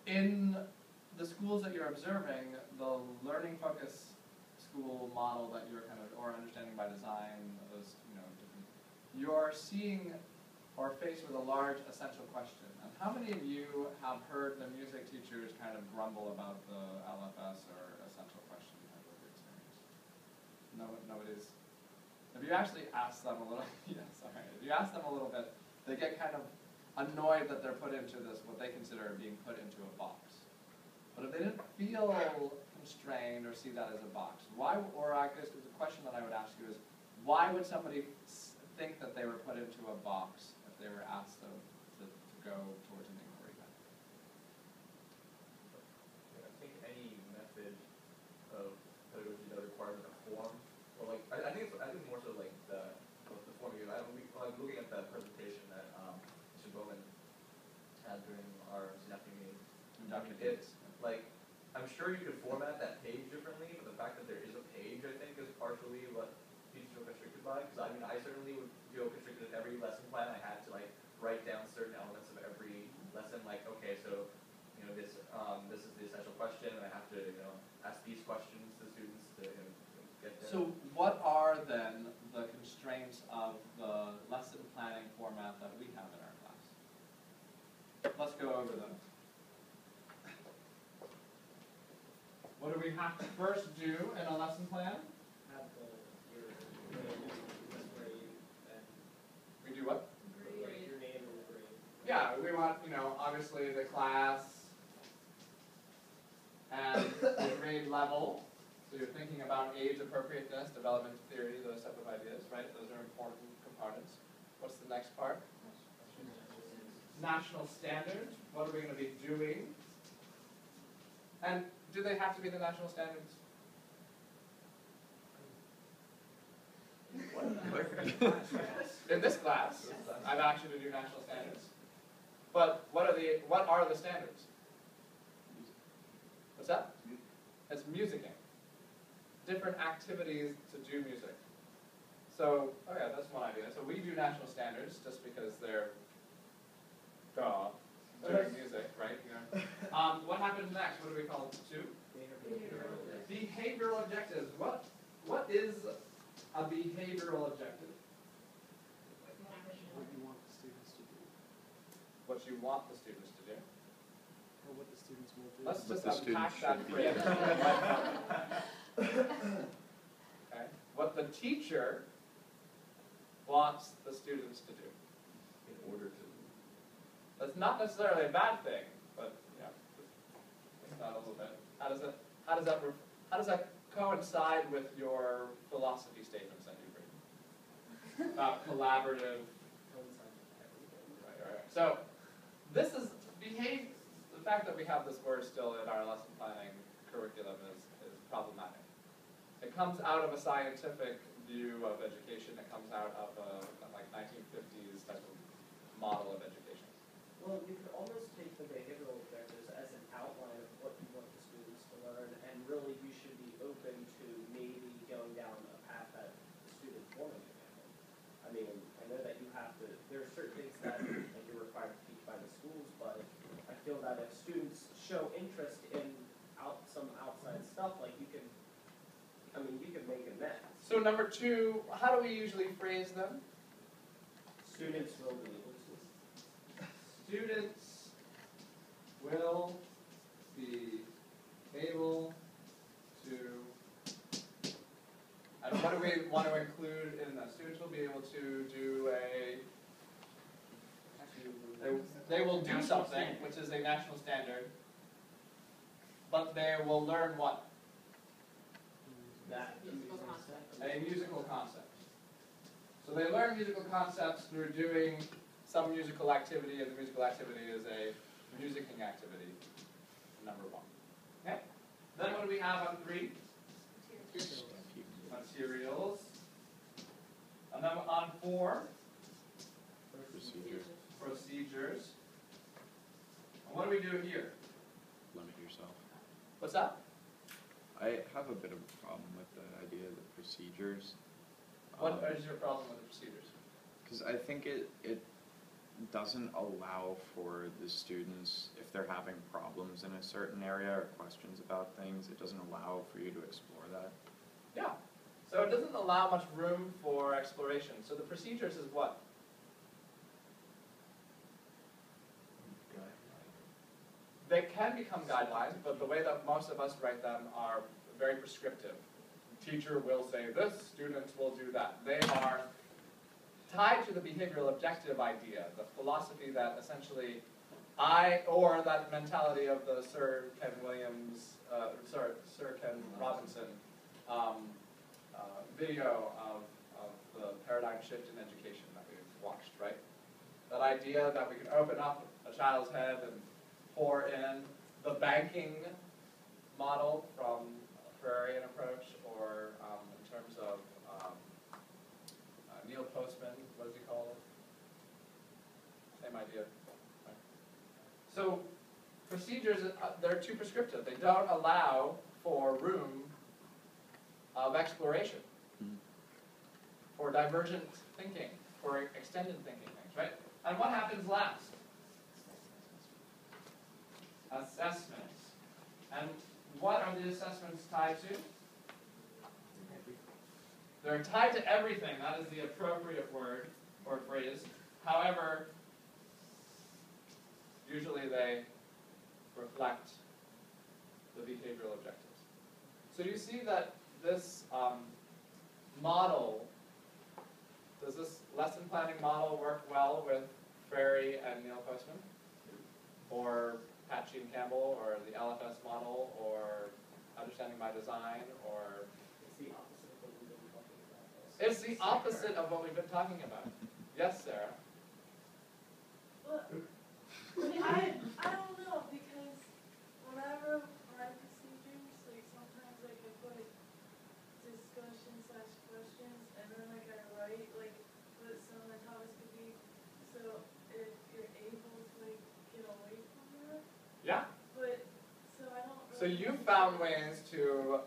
in the schools that you're observing, the learning focus school model that you're kind of, or understanding by design, those, different, you're seeing or faced with a large essential question. And how many of you have heard the music teachers kind of grumble about the LFS or essential question type of experience? Nobody's. If you actually ask them a little, if you ask them a little bit, they get kind of annoyed that they're put into this, what they consider being put into a box. But if they didn't feel constrained or see that as a box, why, or I guess the question that I would ask you is, why would somebody think that they were put into a box if they were asked to go towards an inquiry method? I think any method of pedagogy that requires a form, or like, I think more so like the form you. I'm looking at that presentation that Mr. Bowman had during our synaptic meeting. It's like, I'm sure you could format that page differently, but the fact that there is a page, I think, is partially what teachers feel constricted by. Because I mean, I certainly would feel constricted if every lesson plan I had to like write down certain elements of every lesson. Like, okay, so this is the essential question, and I have to ask these questions to students to get there. So what are then the constraints of the lesson planning format that we have in our class? Let's go over them. What do we have to first do in a lesson plan? Have your grade and We do what? grade your name and the grade. Yeah, we want, obviously the class and the grade level. So you're thinking about age appropriateness, development theory, those type of ideas, right? Those are important components. What's the next part? National standards. What are we going to be doing? And do they have to be the national standards? In this class, I've asked you to do national standards. But what are the standards? What's that? It's musicking. Different activities to do music. So, okay, that's one idea. So we do national standards just because they're doing music, right? What happens next? What do we call it? Two? Behavioral objectives. What is a behavioral objective? What you want the students to do. What you want the students to do. Or what the students will do. Let's What just the unpack students that phrase. Okay. What the teacher wants the students to do. In order to. That's not necessarily a bad thing, but it's not a little bit. How does that coincide with your philosophy statements that you bring about collaborative? Right. So this is the fact that we have this word still in our lesson planning curriculum is problematic. It comes out of a scientific view of education. It comes out of a like 1950s type of model of education. Well, you could almost take the behavioral objectives as an outline of what you want the students to learn, and really you should be open to maybe going down a path that the students want to go down. I mean, I know that you have to, there are certain things that you're required to teach by the schools, but I feel that if students show interest in some outside stuff, like you can make a net. So number two, how do we usually phrase them? Students will be able to. Students will be able to, and what do we want to include in that? Students will be able to do they will do something, which is a national standard, but they will learn what? That A musical concept. So they learn musical concepts through doing some musical activity, and the musical activity is a musicking activity, number one. Okay? Then what do we have on 3? Materials. And then on 4? Procedures. And what do we do here? Limit yourself. What's that? I have a bit of a problem with the idea of the procedures. What is your problem with the procedures? Because I think it doesn't allow for the students, if they're having problems in a certain area or questions about things, it doesn't allow for you to explore that. Yeah. So it doesn't allow much room for exploration. So the procedures is what? They can become guidelines, but the way that most of us write them are very prescriptive. Teacher will say this, students will do that. They are tied to the behavioral objective idea, the philosophy that essentially or that mentality of the Sir Ken Robinson video of the paradigm shift in education that we've watched, right? That idea that we can open up a child's head and pour in the banking model from Freudian approach, or in terms of Neil Postman, what does he call it? Same idea. Right? So procedures, they're too prescriptive. They don't allow for room of exploration, for divergent thinking, for extended thinking things, right? And what happens last? Assessments. And what are the assessments tied to? They're tied to everything. That is the appropriate word or phrase. However, usually they reflect the behavioral objectives. So you see that this model, does this lesson planning model work well with Frary and Neil Postman? Or Pat Sheen Campbell, or the LFS model, or Understanding by Design, or... It's the opposite of what we've been talking about. It's the opposite of what we've been talking about. Yes, Sarah? Well, I don't know, because when I write procedures, like sometimes like I put discussion/questions, and then like I write like what some of the topics could be, so if you're able to like get away from that. Yeah. But so I don't really. So you found ways to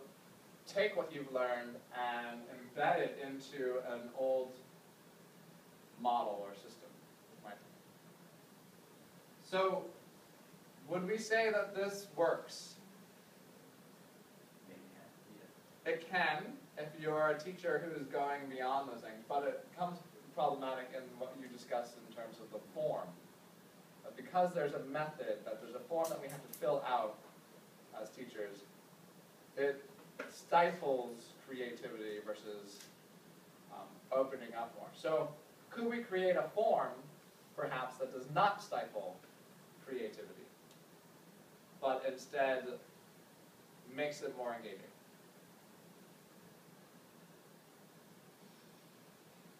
take what you've learned and embed it into an old model or system. Right? So would we say that this works? It can, if you're a teacher who is going beyond those things, but it becomes problematic in what you discussed in terms of the form. That because there's a method, that there's a form that we have to fill out as teachers, it stifles creativity versus opening up more. So could we create a form, perhaps, that does not stifle creativity, but instead makes it more engaging?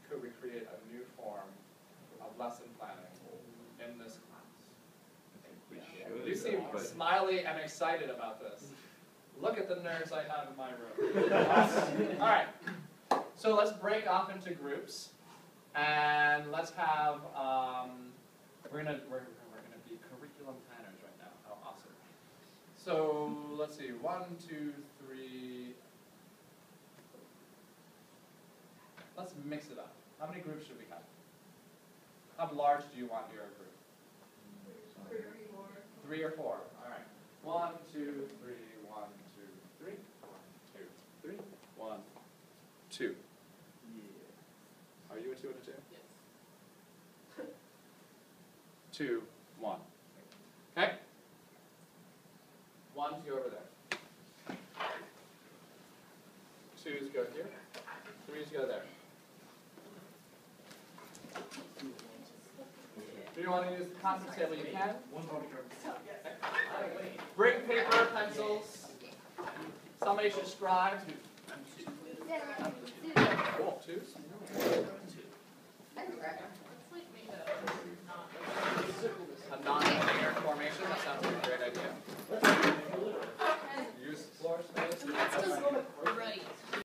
Could we create a new form of lesson planning in this class? We You should, seem but smiley and excited about this. Look at the nerds I have in my room. All right, so let's break off into groups, and let's have we're gonna be curriculum planners right now. How awesome! So let's see, 1, 2, 3. Let's mix it up. How many groups should we have? How large do you want your group? 3 or 4. All right. 1, 2, 3. 1, 2, 3. 1, 2, 3. 1, 2. Yeah. Are you a 2 and a 2? Yes. 2, 1. Okay. 1's go over there. 2's go here. 3's go there. Do you want to use the conference table? You can. Bring paper, pencils. Somebody should scribe. Cool. 2s?